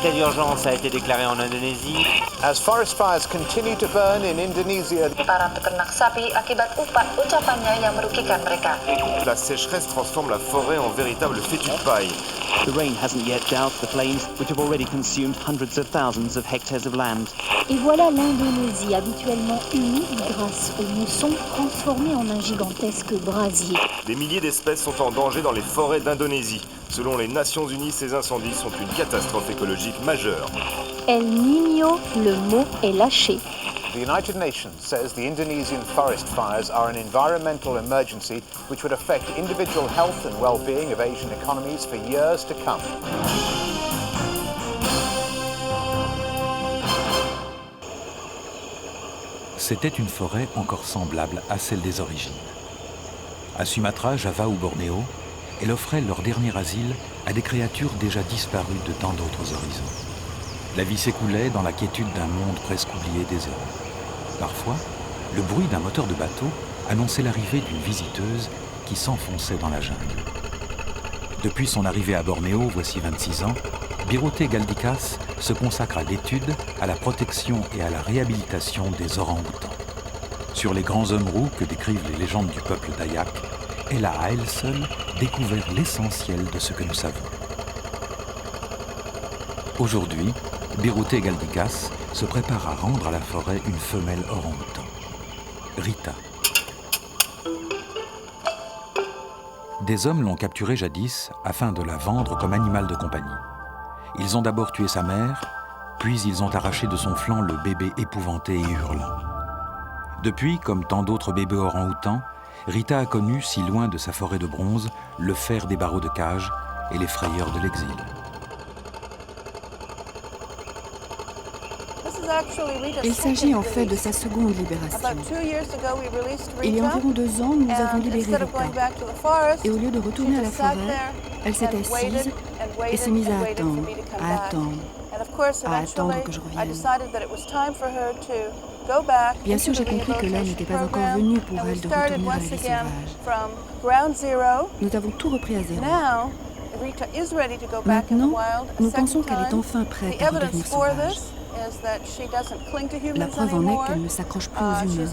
L'état d'urgence a été déclaré en Indonésie. As forest fires continue to burn in Indonesia, para peternak sapi akibat ucapannya yang merugikan mereka. La sécheresse transforme la forêt en véritable fétu de paille. The rain hasn't yet doused the flames, which have already consumed hundreds of thousands of hectares of land. Et voilà l'Indonésie, habituellement humide grâce aux moussons, transformée en un gigantesque brasier. Des milliers d'espèces sont en danger dans les forêts d'Indonésie. Selon les Nations Unies, ces incendies sont une catastrophe écologique majeure. El Niño, le mot est lâché. the United Nations says the Indonesian forest fires are an environmental emergency which would affect individual health and well-being of Asian economies for years to come. C'était une forêt encore semblable à celle des origines. À Sumatra, Java ou Bornéo, elle offrait leur dernier asile à des créatures déjà disparues de tant d'autres horizons. La vie s'écoulait dans la quiétude d'un monde presque oublié des hommes. Parfois, le bruit d'un moteur de bateau annonçait l'arrivée d'une visiteuse qui s'enfonçait dans la jungle. Depuis son arrivée à Bornéo, voici 26 ans, Biroté Galdikas se consacre à l'étude, à la protection et à la réhabilitation des orang-outans. Sur les grands hommes roux que décrivent les légendes du peuple Dayak, elle a à elle seule découvert l'essentiel de ce que nous savons. Aujourd'hui, Biroté Galdikas se prépare à rendre à la forêt une femelle orang-outan, Rita. Des hommes l'ont capturée jadis afin de la vendre comme animal de compagnie. Ils ont d'abord tué sa mère, puis ils ont arraché de son flanc le bébé épouvanté et hurlant. Depuis, comme tant d'autres bébés orang-outans, Rita a connu, si loin de sa forêt de bronze, le fer des barreaux de cage et les frayeurs de l'exil. Il s'agit en fait de sa seconde libération. Il y a environ 2 ans, nous avons libéré Rita. Et au lieu de retourner à la forêt, elle s'est assise et s'est mise à attendre que je revienne. Bien sûr, j'ai compris que l'heure n'était pas encore venue pour elle de retourner à la vie sauvage. Nous avons tout repris à zéro. Maintenant, nous pensons qu'elle est enfin prête à redevenir sauvage. La preuve en est qu'elle ne s'accroche plus aux humains.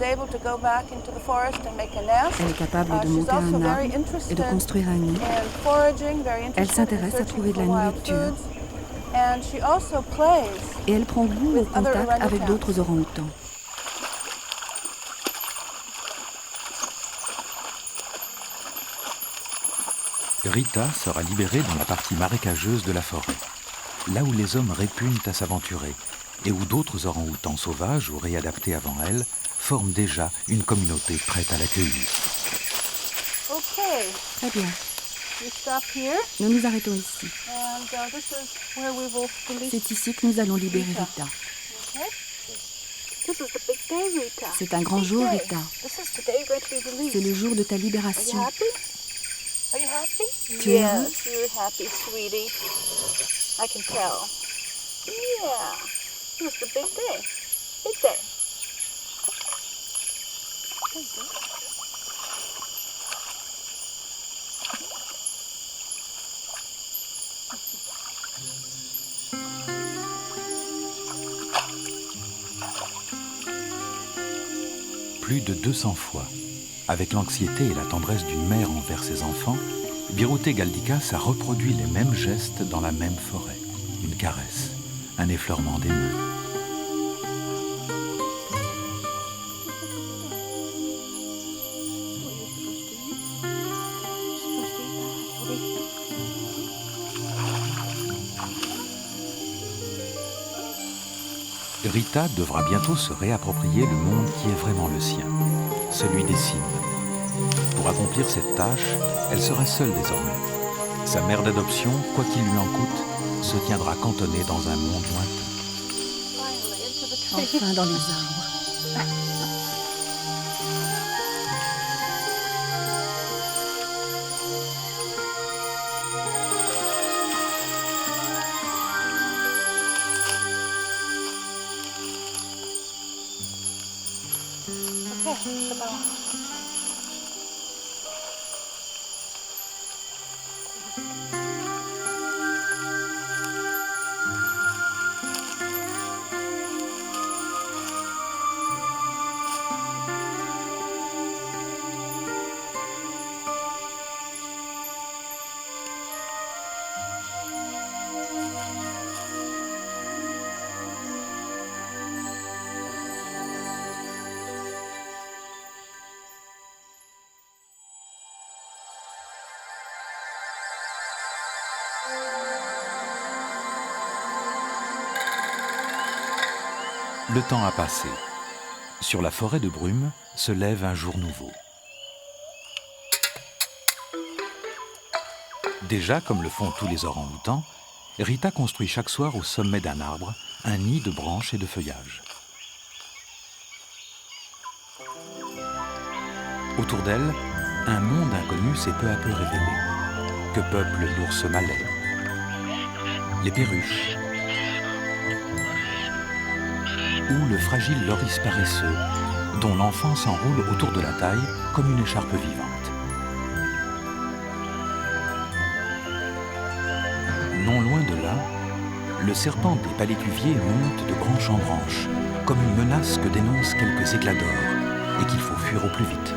Elle est capable de monter un arbre et de construire un nid. Elle s'intéresse à trouver de la nourriture. Et elle prend goût au contact avec d'autres orang-outans. Rita sera libérée dans la partie marécageuse de la forêt, là où les hommes répugnent à s'aventurer et où d'autres orang-outans sauvages ou réadaptés avant elle forment déjà une communauté prête à l'accueillir. Très bien. Nous nous arrêtons ici. C'est ici que nous allons libérer Rita. C'est un grand jour, Rita. C'est le jour de ta libération. Tu es heureuse? It's the big day. Big day. Plus de 200 fois, avec l'anxiété et la tendresse d'une mère envers ses enfants, Biroté Galdikas a reproduit les mêmes gestes dans la même forêt. Une caresse, un effleurement des mains. Rita devra bientôt se réapproprier le monde qui est vraiment le sien, celui des cygnes. Pour accomplir cette tâche, elle sera seule désormais. Sa mère d'adoption, quoi qu'il lui en coûte, se tiendra cantonnée dans un monde lointain. Enfin dans les arbres. Le temps a passé. Sur la forêt de brume se lève un jour nouveau. Déjà, comme le font tous les orang-outans, Rita construit chaque soir au sommet d'un arbre un nid de branches et de feuillages. Autour d'elle, un monde inconnu s'est peu à peu révélé, que peuple l'ours malais, les perruches, ou le fragile loris paresseux, dont l'enfant s'enroule autour de la taille comme une écharpe vivante. Non loin de là, le serpent des palétuviers monte de branche en branche, comme une menace que dénoncent quelques éclats d'or, et qu'il faut fuir au plus vite.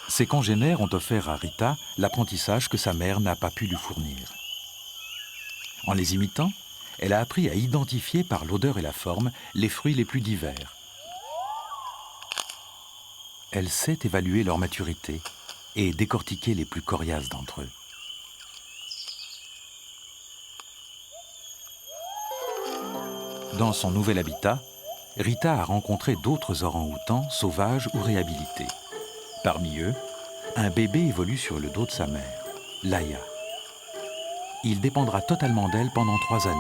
Ses congénères ont offert à Rita l'apprentissage que sa mère n'a pas pu lui fournir. En les imitant, elle a appris à identifier par l'odeur et la forme les fruits les plus divers. Elle sait évaluer leur maturité et décortiquer les plus coriaces d'entre eux. Dans son nouvel habitat, Rita a rencontré d'autres orang-outans sauvages ou réhabilités. Parmi eux, un bébé évolue sur le dos de sa mère, Laïa. Il dépendra totalement d'elle pendant 3 années,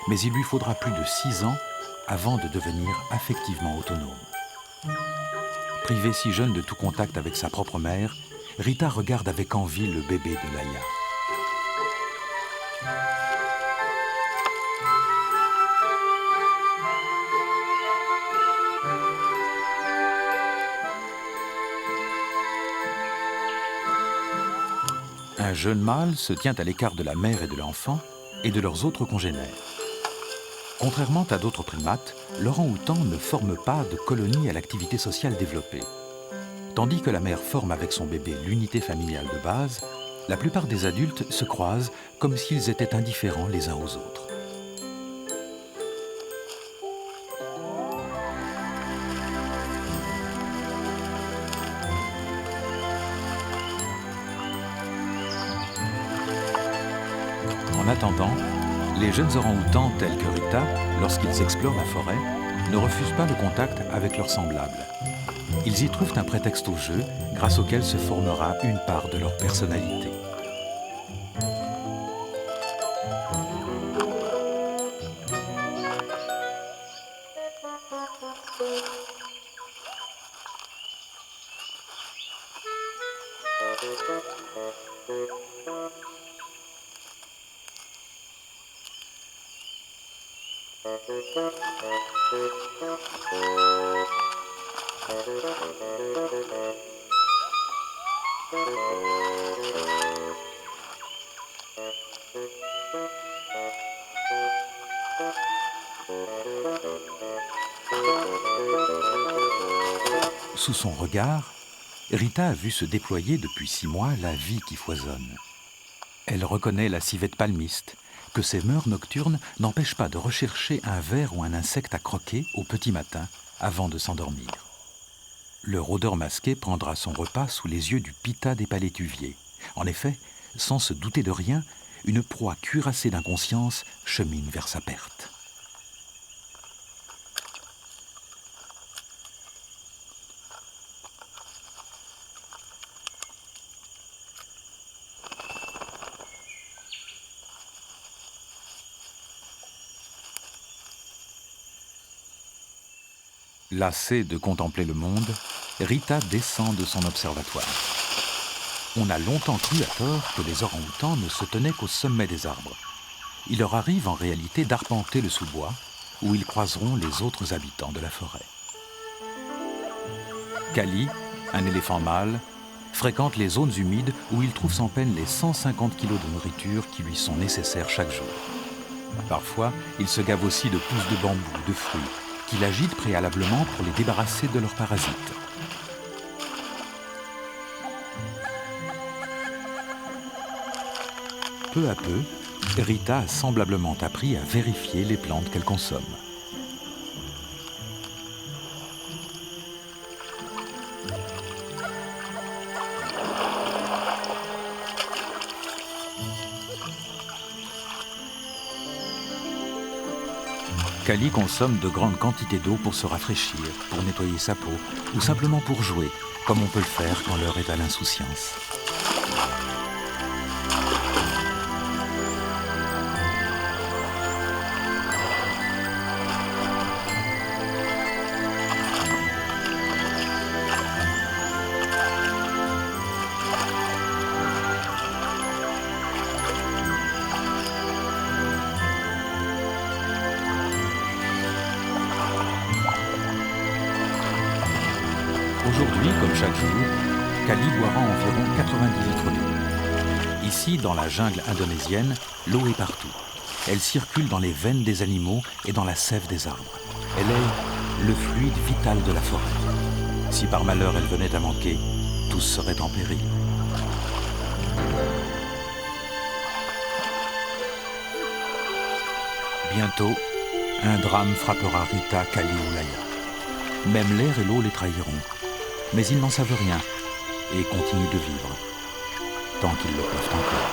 mais il lui faudra plus de 6 ans avant de devenir affectivement autonome. Privée si jeune de tout contact avec sa propre mère, Rita regarde avec envie le bébé de Laïa. Un jeune mâle se tient à l'écart de la mère et de l'enfant et de leurs autres congénères. Contrairement à d'autres primates, l'orang-outan ne forme pas de colonie à l'activité sociale développée. Tandis que la mère forme avec son bébé l'unité familiale de base, la plupart des adultes se croisent comme s'ils étaient indifférents les uns aux autres. En attendant, les jeunes orang-outans tels que Rita, lorsqu'ils explorent la forêt, ne refusent pas le contact avec leurs semblables. Ils y trouvent un prétexte au jeu, grâce auquel se formera une part de leur personnalité. Sous son regard, Rita a vu se déployer depuis 6 mois la vie qui foisonne. Elle reconnaît la civette palmiste, que ses mœurs nocturnes n'empêchent pas de rechercher un ver ou un insecte à croquer au petit matin avant de s'endormir. Le rôdeur masqué prendra son repas sous les yeux du pita des palétuviers. En effet, sans se douter de rien, une proie cuirassée d'inconscience chemine vers sa perte. Lassée de contempler le monde, Rita descend de son observatoire. On a longtemps cru à tort que les orang-outans ne se tenaient qu'au sommet des arbres. Il leur arrive en réalité d'arpenter le sous-bois, où ils croiseront les autres habitants de la forêt. Kali, un éléphant mâle, fréquente les zones humides où il trouve sans peine les 150 kilos de nourriture qui lui sont nécessaires chaque jour. Parfois, il se gave aussi de pousses de bambou, de fruits, qu'il agite préalablement pour les débarrasser de leurs parasites. peu à peu, Rita a semblablement appris à vérifier les plantes qu'elle consomme. Kali consomme de grandes quantités d'eau pour se rafraîchir, pour nettoyer sa peau, ou simplement pour jouer, comme on peut le faire quand l'heure est à l'insouciance. Aujourd'hui, comme chaque jour, Kali boira environ 90 litres d'eau. Ici, dans la jungle indonésienne, l'eau est partout. Elle circule dans les veines des animaux et dans la sève des arbres. Elle est le fluide vital de la forêt. Si par malheur elle venait à manquer, tous seraient en péril. Bientôt, un drame frappera Rita, Kali ou Laia. Même l'air et l'eau les trahiront. Mais ils n'en savent rien et continuent de vivre, tant qu'ils le peuvent encore.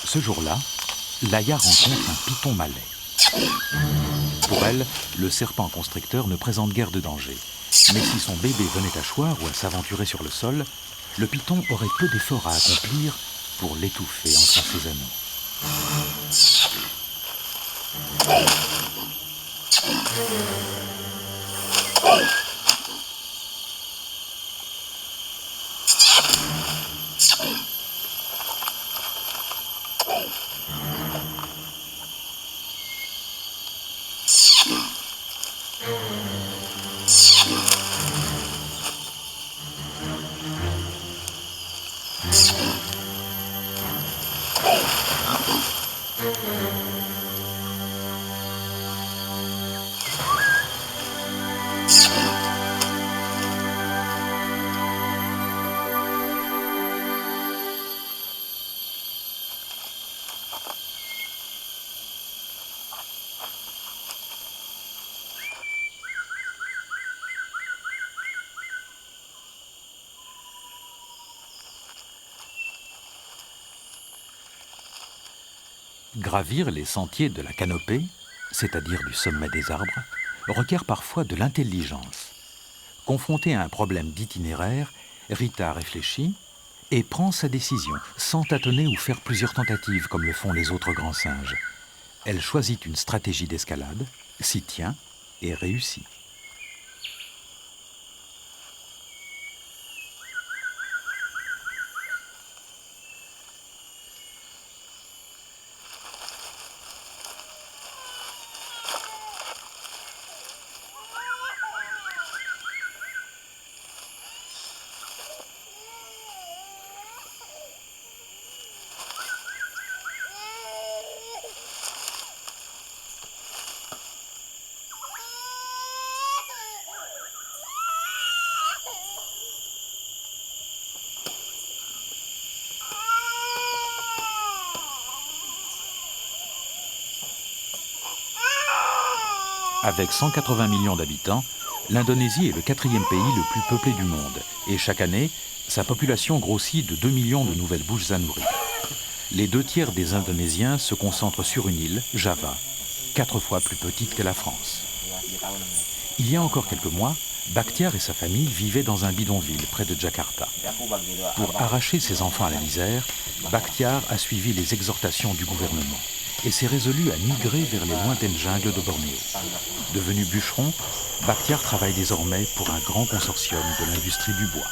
Ce jour-là, Laia rencontre un python malais. Pour elle, le serpent constricteur ne présente guère de danger. Mais si son bébé venait à choir ou à s'aventurer sur le sol, le python aurait peu d'efforts à accomplir pour l'étouffer entre ses anneaux. Gravir les sentiers de la canopée, c'est-à-dire du sommet des arbres, requiert parfois de l'intelligence. Confrontée à un problème d'itinéraire, Rita réfléchit et prend sa décision, sans tâtonner ou faire plusieurs tentatives comme le font les autres grands singes. Elle choisit une stratégie d'escalade, s'y tient et réussit. Avec 180 millions d'habitants, l'Indonésie est le 4e pays le plus peuplé du monde. Et chaque année, sa population grossit de 2 millions de nouvelles bouches à nourrir. Les 2/3 des Indonésiens se concentrent sur une île, Java, 4 fois plus petite que la France. Il y a encore quelques mois, Bakhtiar et sa famille vivaient dans un bidonville près de Jakarta. Pour arracher ses enfants à la misère, Bakhtiar a suivi les exhortations du gouvernement. et s'est résolu à migrer vers les lointaines jungles de Bornéo. Devenu bûcheron, Bakhtiar travaille désormais pour un grand consortium de l'industrie du bois.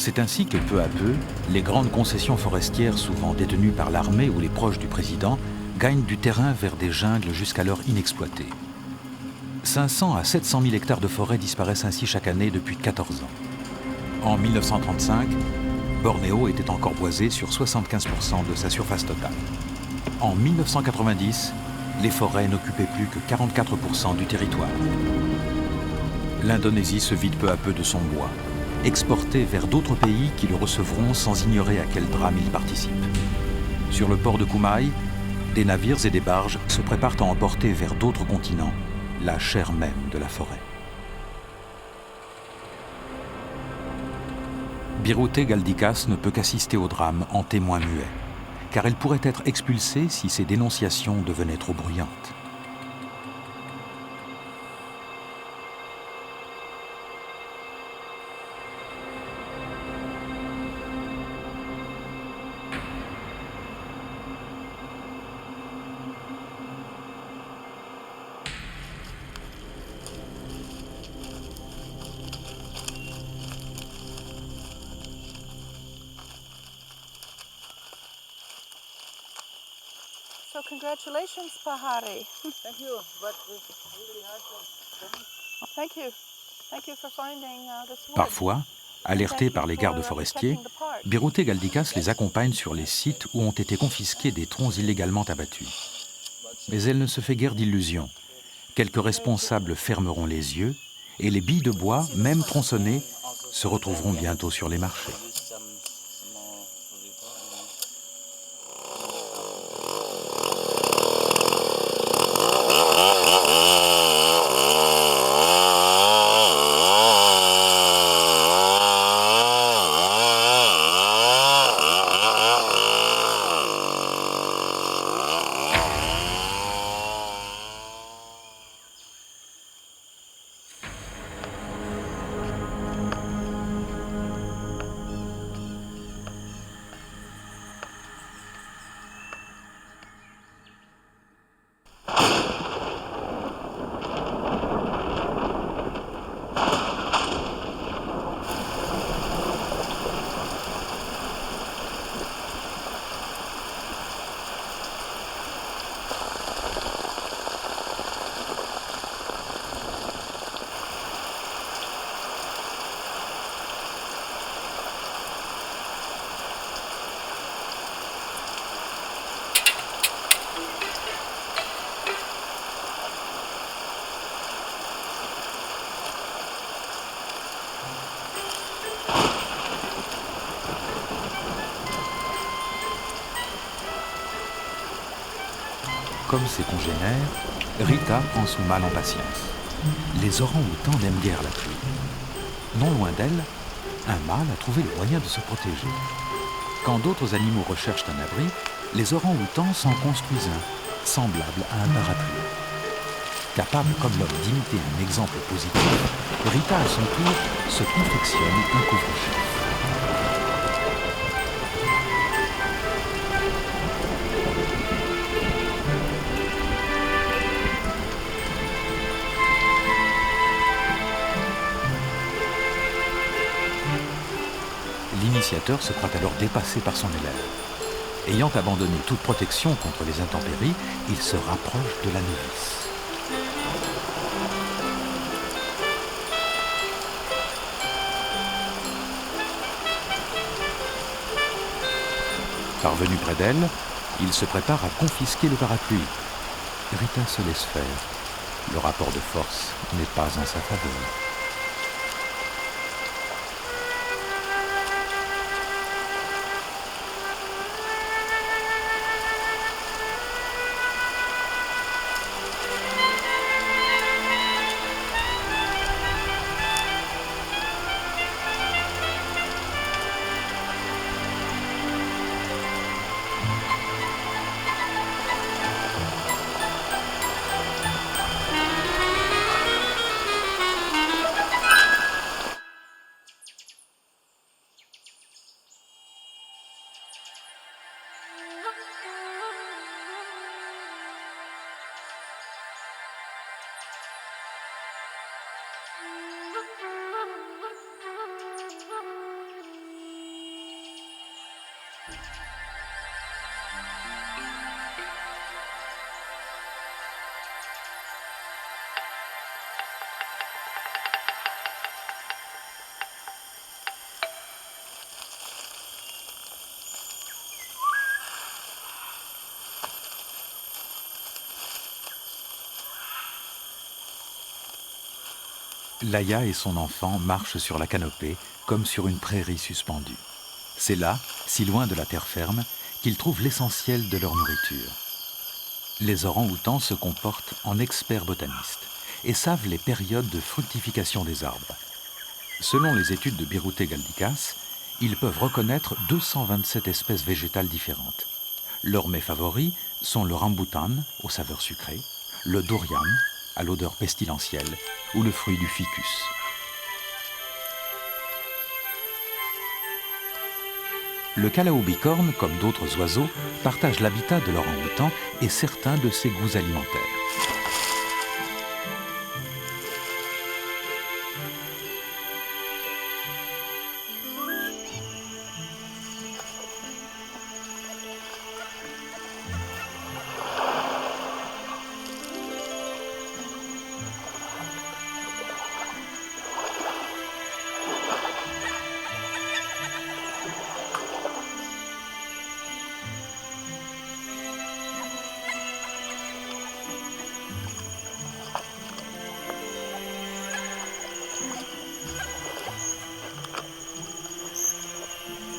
C'est ainsi que peu à peu, les grandes concessions forestières souvent détenues par l'armée ou les proches du président gagnent du terrain vers des jungles jusqu'alors inexploitées. 500 à 700 000 hectares de forêt disparaissent ainsi chaque année depuis 14 ans. En 1935, Bornéo était encore boisé sur 75% de sa surface totale. En 1990, les forêts n'occupaient plus que 44% du territoire. L'Indonésie se vide peu à peu de son bois, exporté vers d'autres pays qui le recevront sans ignorer à quel drame il participe. Sur le port de Kumai, des navires et des barges se préparent à emporter vers d'autres continents la chair même de la forêt. Birute Galdikas ne peut qu'assister au drame en témoin muet, car elle pourrait être expulsée si ses dénonciations devenaient trop bruyantes. So congratulations, Pahari. Thank you, but it's really hard to... Thank you. Thank you for finding this wood. Parfois, alertés par les gardes forestiers, Birute Galdikas les accompagne sur les sites où ont été confisqués des troncs illégalement abattus. Mais elle ne se fait guère d'illusions. Quelques responsables fermeront les yeux et les billes de bois, même tronçonnées, se retrouveront bientôt sur les marchés. Comme ses congénères, Rita prend son mal en patience. Les orang-outans n'aiment guère la pluie. Non loin d'elle, un mâle a trouvé le moyen de se protéger. Quand d'autres animaux recherchent un abri, les orang-outans s'en construisent un, semblable à un parapluie. Capable comme l'homme d'imiter un exemple positif, Rita à son tour se confectionne un couvre-chef. L'initiateur se croit alors dépassé par son élève. Ayant abandonné toute protection contre les intempéries, il se rapproche de la novice. Parvenu près d'elle, il se prépare à confisquer le parapluie. Rita se laisse faire. Le rapport de force n'est pas en sa faveur. Laïa et son enfant marchent sur la canopée comme sur une prairie suspendue. C'est là, si loin de la terre ferme, qu'ils trouvent l'essentiel de leur nourriture. Les orang-outans se comportent en experts botanistes et savent les périodes de fructification des arbres. Selon les études de Birute Galdikas, ils peuvent reconnaître 227 espèces végétales différentes. Leurs mets favoris sont le rambutan, aux saveurs sucrées, le durian, à l'odeur pestilentielle, ou le fruit du ficus. Le calao-bicorne, comme d'autres oiseaux, partage l'habitat de l'orang-outan et certains de ses goûts alimentaires.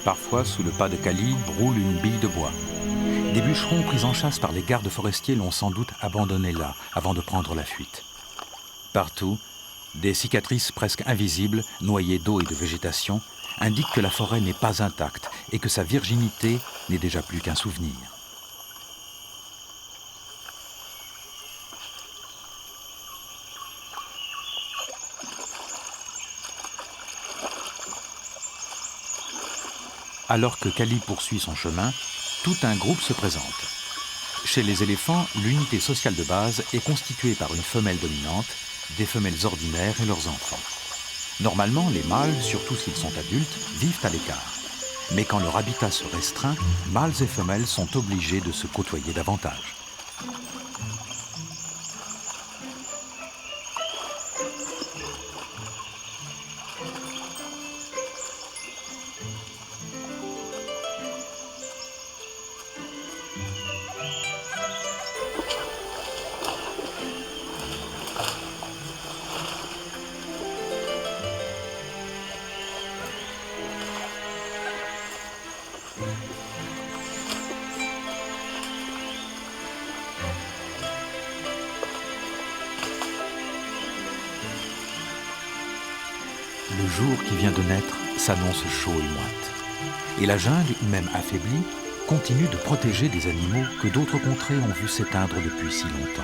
Parfois, sous le pas de Kali, roule une bille de bois. Des bûcherons pris en chasse par les gardes forestiers l'ont sans doute abandonné là, avant de prendre la fuite. Partout, des cicatrices presque invisibles, noyées d'eau et de végétation, indiquent que la forêt n'est pas intacte et que sa virginité n'est déjà plus qu'un souvenir. Alors que Kali poursuit son chemin, tout un groupe se présente. Chez les éléphants, l'unité sociale de base est constituée par une femelle dominante, des femelles ordinaires et leurs enfants. Normalement, les mâles, surtout s'ils sont adultes, vivent à l'écart. Mais quand leur habitat se restreint, mâles et femelles sont obligés de se côtoyer davantage. Le jour qui vient de naître s'annonce chaud et moite. Et la jungle, même affaiblie, continue de protéger des animaux que d'autres contrées ont vu s'éteindre depuis si longtemps.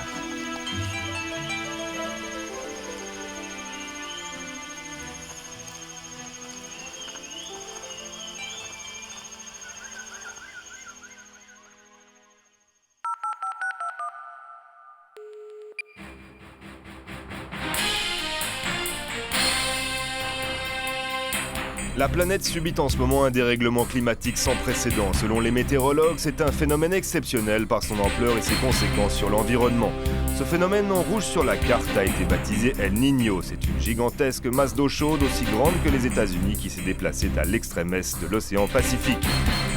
La planète subit en ce moment un dérèglement climatique sans précédent. Selon les météorologues, c'est un phénomène exceptionnel par son ampleur et ses conséquences sur l'environnement. Ce phénomène en rouge sur la carte a été baptisé El Niño. C'est une gigantesque masse d'eau chaude aussi grande que les États-Unis qui s'est déplacée à l'extrême est de l'océan Pacifique.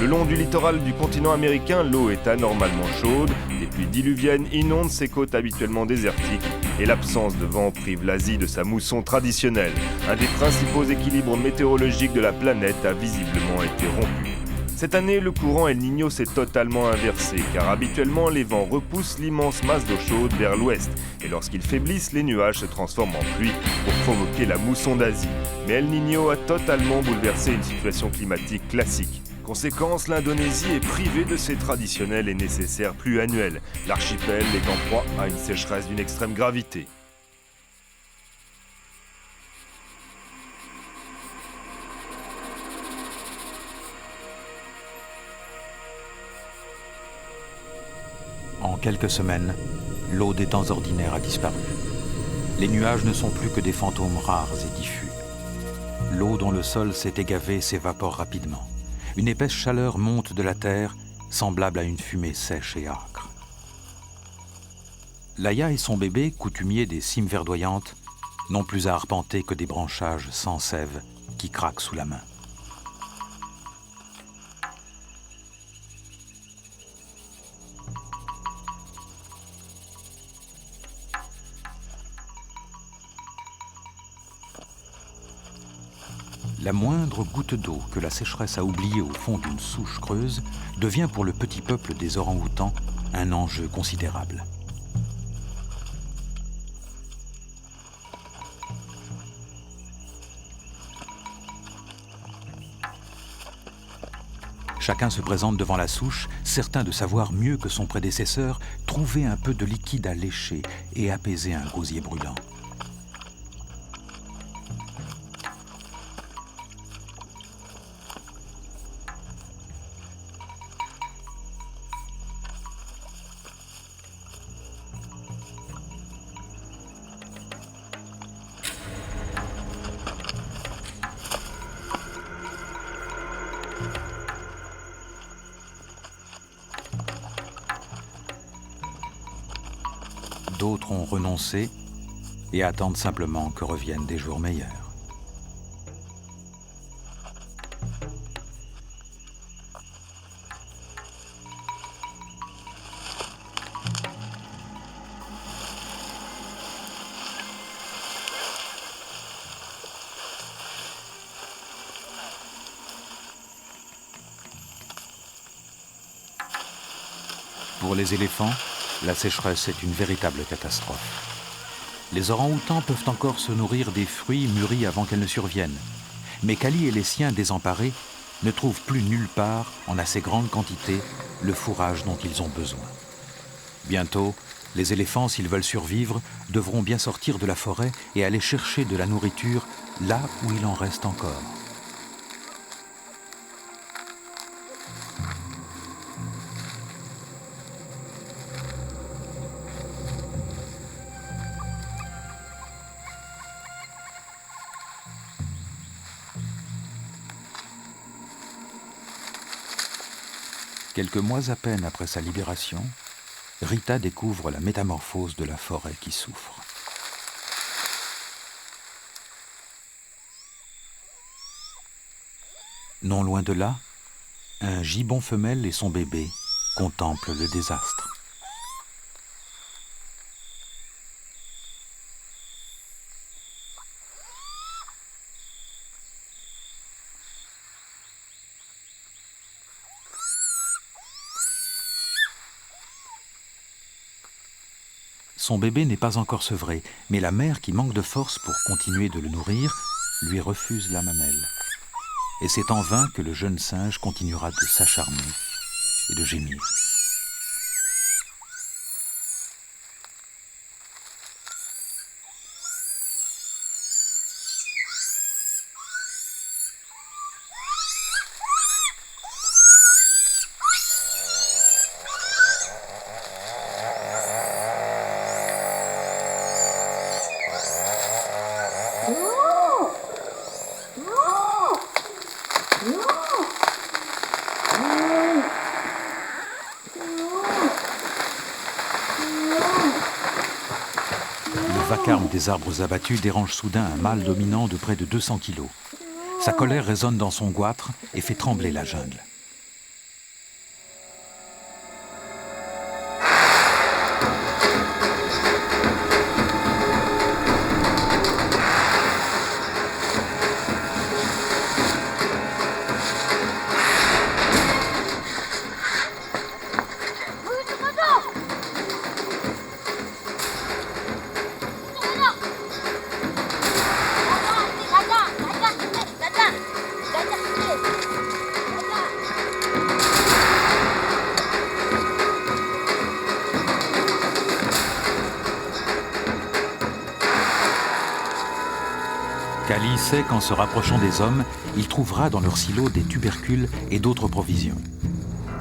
Le long du littoral du continent américain, l'eau est anormalement chaude, des pluies diluviennes inondent ses côtes habituellement désertiques et l'absence de vent prive l'Asie de sa mousson traditionnelle. Un des principaux équilibres météorologiques de la planète a visiblement été rompu. Cette année, le courant El Niño s'est totalement inversé, car habituellement les vents repoussent l'immense masse d'eau chaude vers l'ouest, et lorsqu'ils faiblissent, les nuages se transforment en pluie pour provoquer la mousson d'Asie. Mais El Niño a totalement bouleversé une situation climatique classique. Conséquence, l'Indonésie est privée de ses traditionnels et nécessaires pluies annuelles, l'archipel est en proie à une sécheresse d'une extrême gravité. En quelques semaines, l'eau des temps ordinaires a disparu. Les nuages ne sont plus que des fantômes rares et diffus. L'eau dont le sol s'est égavé s'évapore rapidement. Une épaisse chaleur monte de la terre, semblable à une fumée sèche et âcre. Laïa et son bébé, coutumiers des cimes verdoyantes, n'ont plus à arpenter que des branchages sans sève qui craquent sous la main. La moindre goutte d'eau que la sécheresse a oubliée au fond d'une souche creuse devient pour le petit peuple des orang-outans un enjeu considérable. Chacun se présente devant la souche, certain de savoir mieux que son prédécesseur trouver un peu de liquide à lécher et apaiser un gosier brûlant. D'autres ont renoncé et attendent simplement que reviennent des jours meilleurs. Pour les éléphants, la sécheresse est une véritable catastrophe. Les orang-outans peuvent encore se nourrir des fruits mûris avant qu'elles ne surviennent. Mais Kali et les siens désemparés ne trouvent plus nulle part, en assez grande quantité, le fourrage dont ils ont besoin. Bientôt, les éléphants, s'ils veulent survivre, devront bien sortir de la forêt et aller chercher de la nourriture là où il en reste encore. Quelques mois à peine après sa libération, Rita découvre la métamorphose de la forêt qui souffre. Non loin de là, un gibbon femelle et son bébé contemplent le désastre. Son bébé n'est pas encore sevré, mais la mère, qui manque de force pour continuer de le nourrir, lui refuse la mamelle. Et c'est en vain que le jeune singe continuera de s'acharner et de gémir. Le vacarme des arbres abattus dérange soudain un mâle dominant de près de 200 kilos. Sa colère résonne dans son goitre et fait trembler la jungle. Kali sait qu'en se rapprochant des hommes, il trouvera dans leur silo des tubercules et d'autres provisions.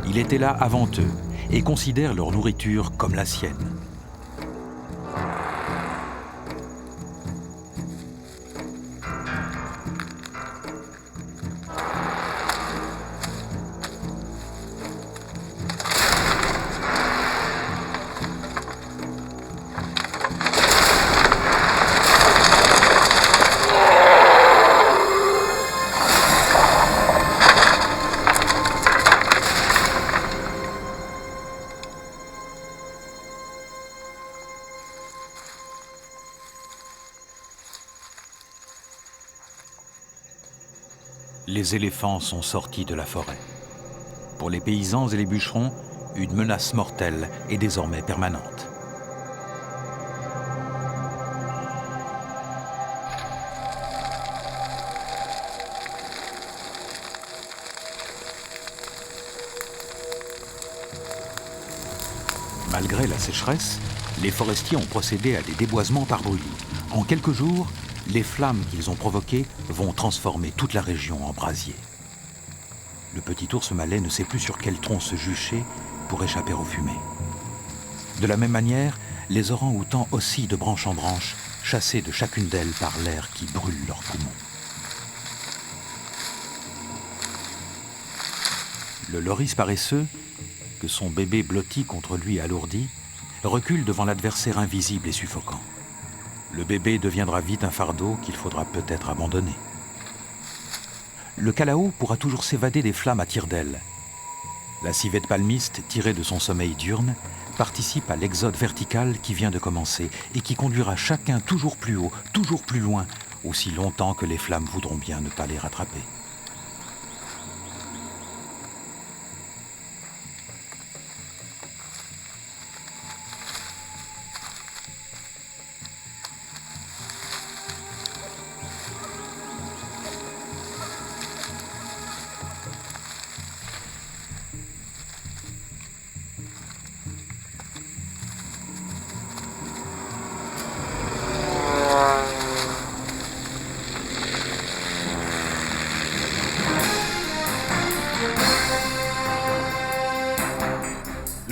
Il était là avant eux et considère leur nourriture comme la sienne. Les éléphants sont sortis de la forêt. Pour les paysans et les bûcherons, une menace mortelle est désormais permanente. Malgré la sécheresse, les forestiers ont procédé à des déboisements par brûlis. En quelques jours, les flammes qu'ils ont provoquées vont transformer toute la région en brasier. Le petit ours malais ne sait plus sur quel tronc se jucher pour échapper aux fumées. De la même manière, les orangs-outans oscillent de branche en branche, chassés de chacune d'elles par l'air qui brûle leurs poumons. Le loris paresseux, que son bébé blotti contre lui alourdi, recule devant l'adversaire invisible et suffocant. Le bébé deviendra vite un fardeau qu'il faudra peut-être abandonner. Le calao pourra toujours s'évader des flammes à tire-d'aile. La civette palmiste, tirée de son sommeil diurne, participe à l'exode vertical qui vient de commencer et qui conduira chacun toujours plus haut, toujours plus loin, aussi longtemps que les flammes voudront bien ne pas les rattraper.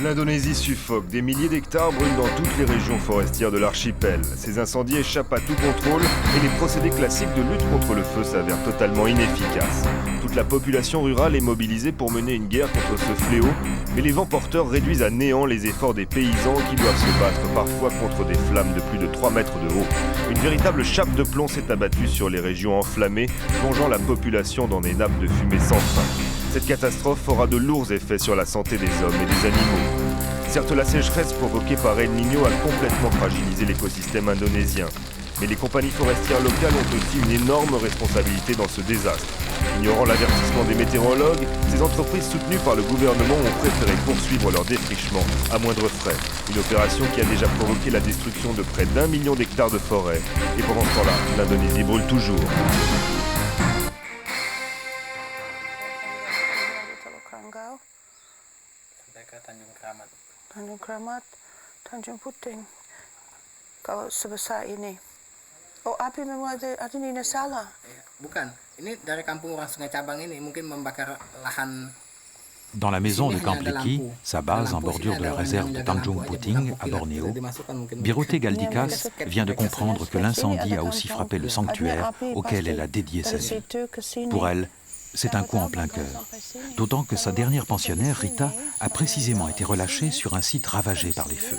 L'Indonésie suffoque, des milliers d'hectares brûlent dans toutes les régions forestières de l'archipel. Ces incendies échappent à tout contrôle et les procédés classiques de lutte contre le feu s'avèrent totalement inefficaces. Toute la population rurale est mobilisée pour mener une guerre contre ce fléau, mais les vents porteurs réduisent à néant les efforts des paysans qui doivent se battre parfois contre des flammes de plus de 3 mètres de haut. Une véritable chape de plomb s'est abattue sur les régions enflammées, plongeant la population dans des nappes de fumée sans fin. Cette catastrophe aura de lourds effets sur la santé des hommes et des animaux. Certes, la sécheresse provoquée par El Niño a complètement fragilisé l'écosystème indonésien. Mais les compagnies forestières locales ont aussi une énorme responsabilité dans ce désastre. Ignorant l'avertissement des météorologues, ces entreprises soutenues par le gouvernement ont préféré poursuivre leur défrichement à moindre frais. Une opération qui a déjà provoqué la destruction de près d'1 million d'hectares de forêt. Et pendant ce temps-là, l'Indonésie brûle toujours. Tanjung Kramat, Tanjung Puting. Kalau sebesar ini. Oh, api memang ada ini salah. Bukan, ini dari kampung orang Sungai Cabang ini mungkin membakar lahan. Dans la maison de Kampliki, sa base en bordure de la réserve de Tanjung Puting à Bornéo, Birote Galdikas vient de comprendre que l'incendie a aussi frappé le sanctuaire auquel elle a dédié sa vie. Pour elle, c'est un coup en plein cœur, d'autant que sa dernière pensionnaire, Rita, a précisément été relâchée sur un site ravagé par les feux.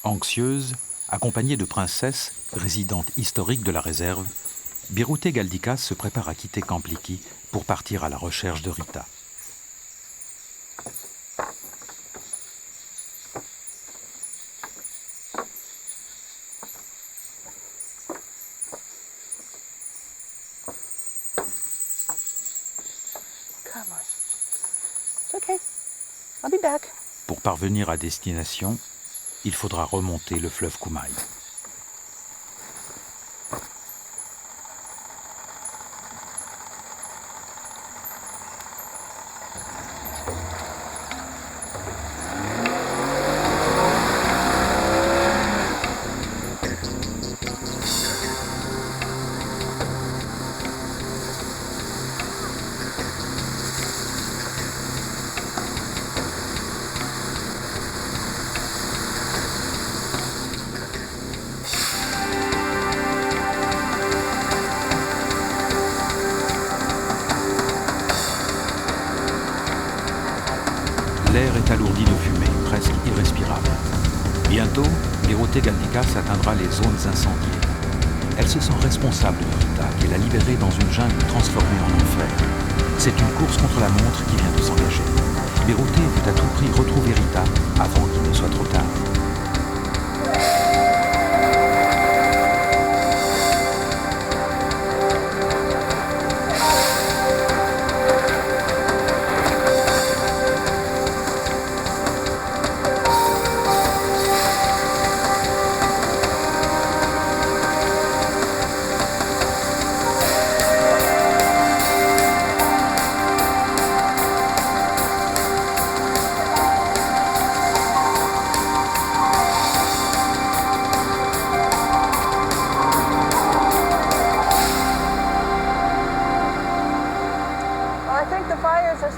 Anxieuse, accompagnée de princesses, résidentes historiques de la réserve, Birote Galdikas se prépare à quitter Kampliki pour partir à la recherche de Rita. Pour parvenir à destination, il faudra remonter le fleuve Kumai. L'air est alourdi de fumée, presque irrespirable. Bientôt, Birote Galdikas atteindra les zones incendiées. Elle se sent responsable de Rita, qu'elle a libérée dans une jungle transformée en enfer. C'est une course contre la montre qui vient de s'engager. Birutė veut à tout prix retrouver Rita avant qu'il ne soit trop tard.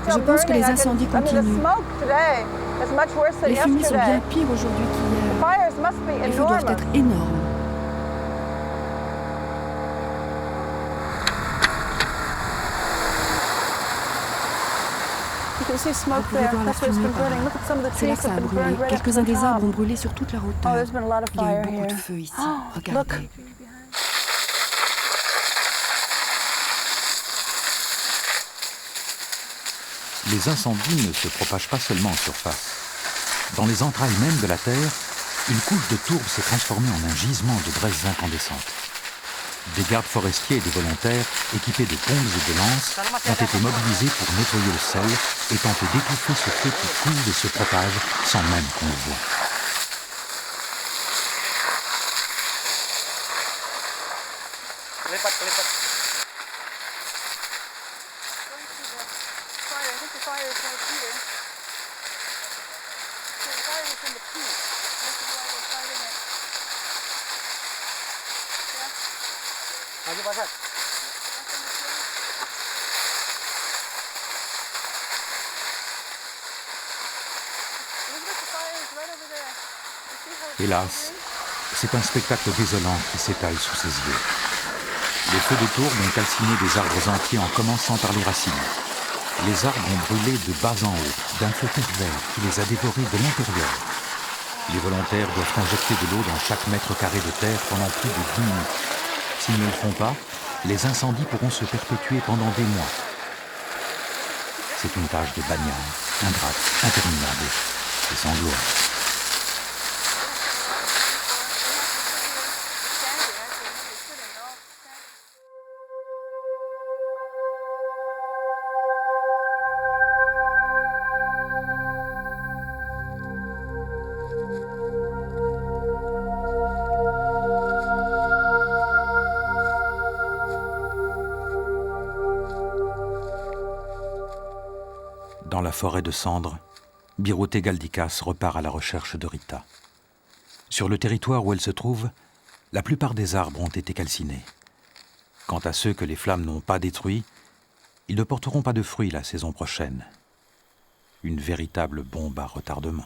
Je pense que les incendies continuent. Les fumées sont bien pires aujourd'hui qu'hier. Les feux doivent être énormes. Vous pouvez voir la fumée par là. C'est là que ça a brûlé. Quelques-uns des arbres ont brûlé sur toute leur hauteur. Il y a eu beaucoup de feux ici. Regardez. Les incendies ne se propagent pas seulement en surface. Dans les entrailles même de la Terre, une couche de tourbe s'est transformée en un gisement de braises incandescentes. Des gardes forestiers et des volontaires, équipés de pompes et de lances, ont été mobilisés pour nettoyer le sol et tenter d'étouffer ce feu qui coule et se propage sans même qu'on le voie. Hélas, c'est un spectacle désolant qui s'étale sous ses yeux. Les feux de tourbe ont calciné des arbres entiers en commençant par les racines. Les arbres ont brûlé de bas en haut, d'un feu pervers qui les a dévorés de l'intérieur. Les volontaires doivent injecter de l'eau dans chaque mètre carré de terre pendant plus de 10 minutes. S'ils ne le font pas, les incendies pourront se perpétuer pendant des mois. C'est une tâche de bagnard, ingrate, interminable et sans gloire. Dans la forêt de cendres, Birutė Galdikas repart à la recherche de Rita. Sur le territoire où elle se trouve, la plupart des arbres ont été calcinés. Quant à ceux que les flammes n'ont pas détruits, ils ne porteront pas de fruits la saison prochaine. Une véritable bombe à retardement.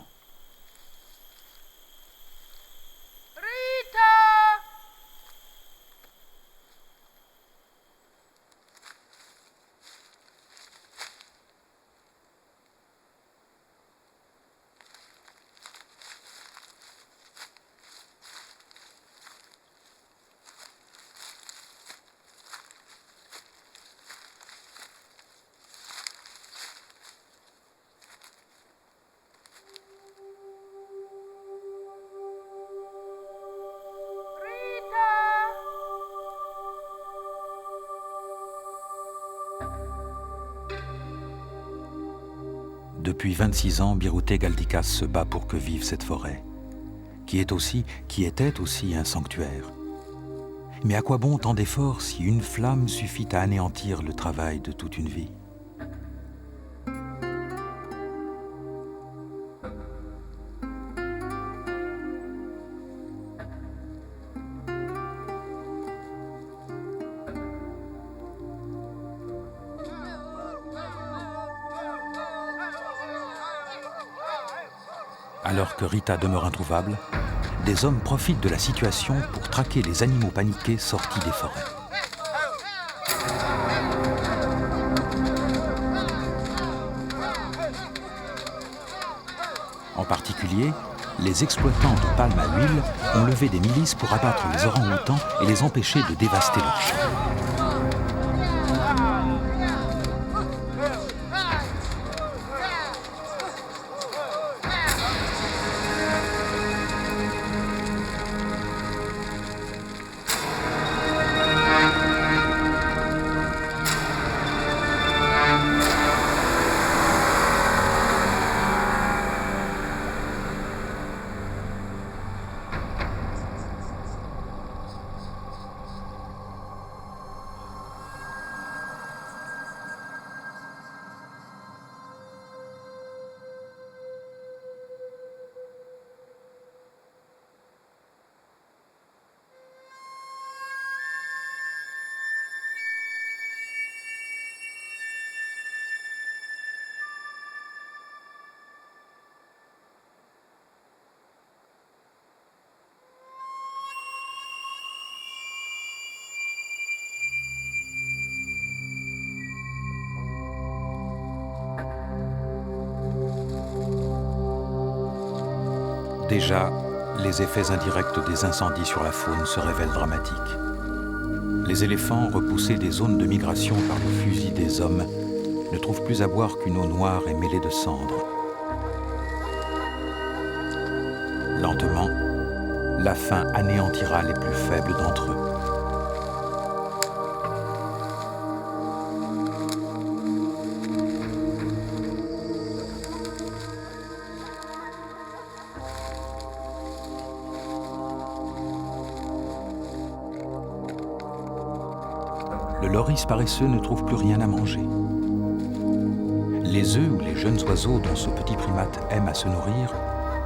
Depuis 26 ans, Birutė Galdikas se bat pour que vive cette forêt, qui était aussi un sanctuaire. Mais à quoi bon tant d'efforts si une flamme suffit à anéantir le travail de toute une vie ? Alors que Rita demeure introuvable, des hommes profitent de la situation pour traquer les animaux paniqués sortis des forêts. En particulier, les exploitants de palmes à huile ont levé des milices pour abattre les orang-outans et les empêcher de dévaster leurs champs. Déjà, les effets indirects des incendies sur la faune se révèlent dramatiques. Les éléphants, repoussés des zones de migration par le fusil des hommes, ne trouvent plus à boire qu'une eau noire et mêlée de cendres. Lentement, la faim anéantira les plus faibles d'entre eux. Le loris paresseux ne trouve plus rien à manger. Les œufs ou les jeunes oiseaux dont ce petit primate aime à se nourrir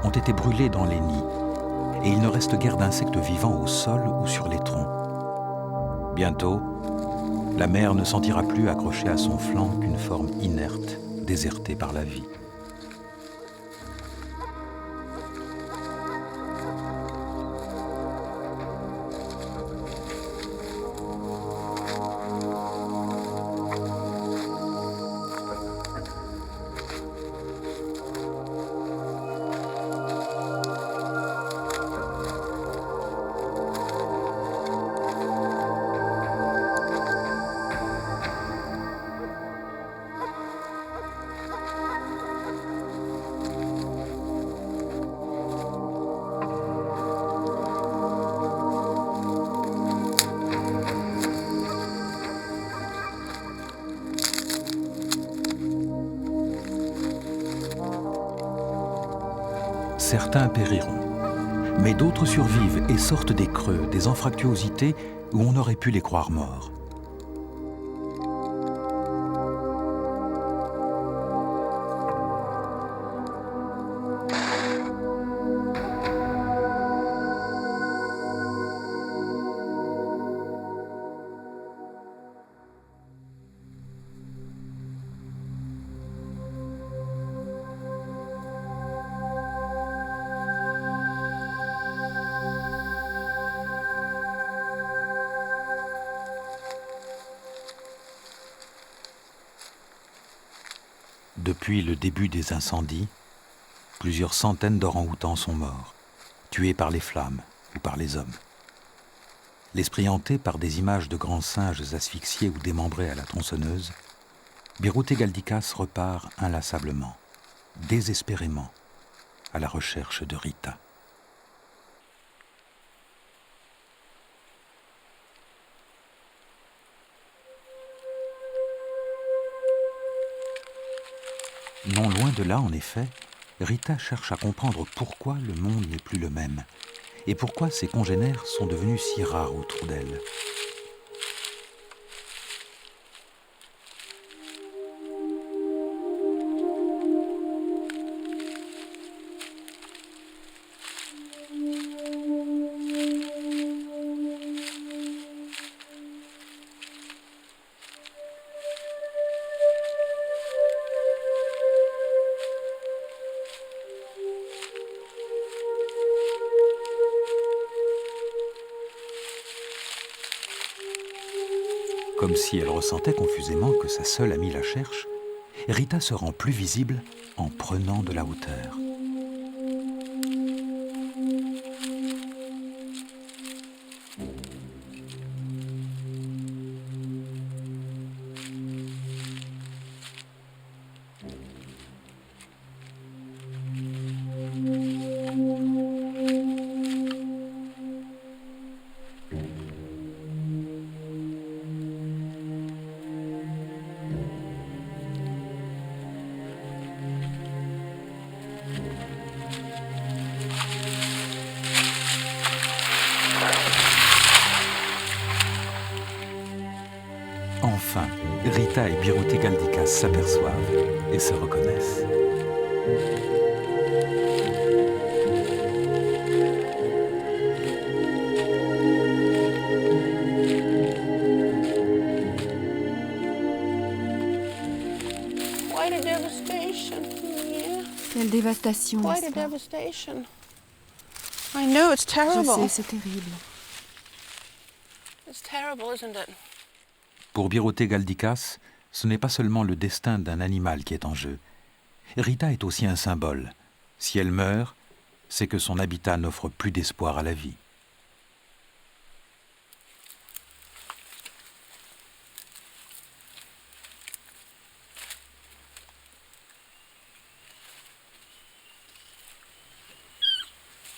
ont été brûlés dans les nids, et il ne reste guère d'insectes vivants au sol ou sur les troncs. Bientôt, la mer ne sentira plus accrochée à son flanc qu'une forme inerte, désertée par la vie. Certains périront, mais d'autres survivent et sortent des creux, des anfractuosités où on aurait pu les croire morts. Depuis le début des incendies, plusieurs centaines d'orang-outans sont morts, tués par les flammes ou par les hommes. L'esprit hanté par des images de grands singes asphyxiés ou démembrés à la tronçonneuse, Biruté Galdikas repart inlassablement, désespérément, à la recherche de Rita. Non loin de là, en effet, Rita cherche à comprendre pourquoi le monde n'est plus le même et pourquoi ses congénères sont devenus si rares autour d'elle. Comme si elle ressentait confusément que sa seule amie la cherche, Rita se rend plus visible en prenant de la hauteur. Enfin, Rita et Biruté Galdikas s'aperçoivent et se reconnaissent. Quelle dévastation, n'est-ce pas? I know, it's terrible. Je sais, c'est terrible. It's terrible, isn't it? Pour Biruté Galdikas, ce n'est pas seulement le destin d'un animal qui est en jeu. Rita est aussi un symbole. Si elle meurt, c'est que son habitat n'offre plus d'espoir à la vie.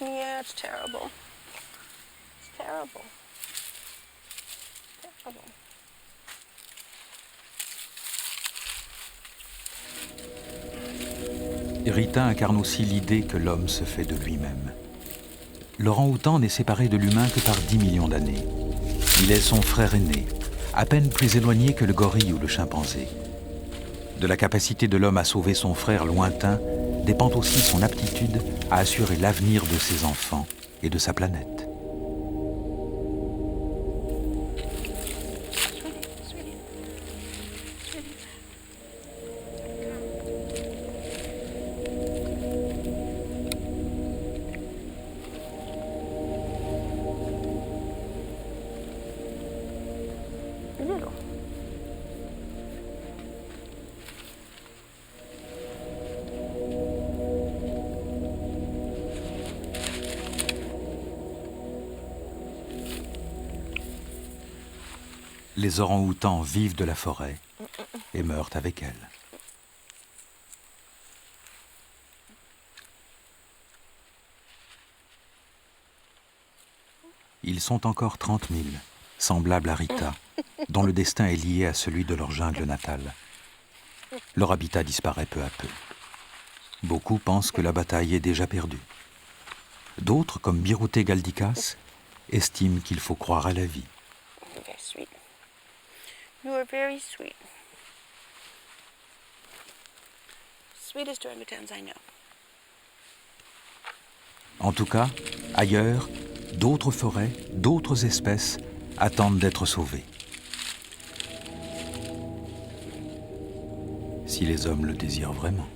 Yeah, it's terrible. It's terrible. Terrible. Rita incarne aussi l'idée que l'homme se fait de lui-même. L'orang-outan n'est séparé de l'humain que par 10 millions d'années. Il est son frère aîné, à peine plus éloigné que le gorille ou le chimpanzé. De la capacité de l'homme à sauver son frère lointain dépend aussi son aptitude à assurer l'avenir de ses enfants et de sa planète. Les orang-outans vivent de la forêt et meurent avec elle. Ils sont encore 30 000, semblables à Rita, dont le destin est lié à celui de leur jungle natale. Leur habitat disparaît peu à peu. Beaucoup pensent que la bataille est déjà perdue. D'autres, comme Birute Galdikas, estiment qu'il faut croire à la vie. Very sweet. You are very sweet. Sweetest orangutans I know. En tout cas, ailleurs, d'autres forêts, d'autres espèces attendent d'être sauvées. Si les hommes le désirent vraiment.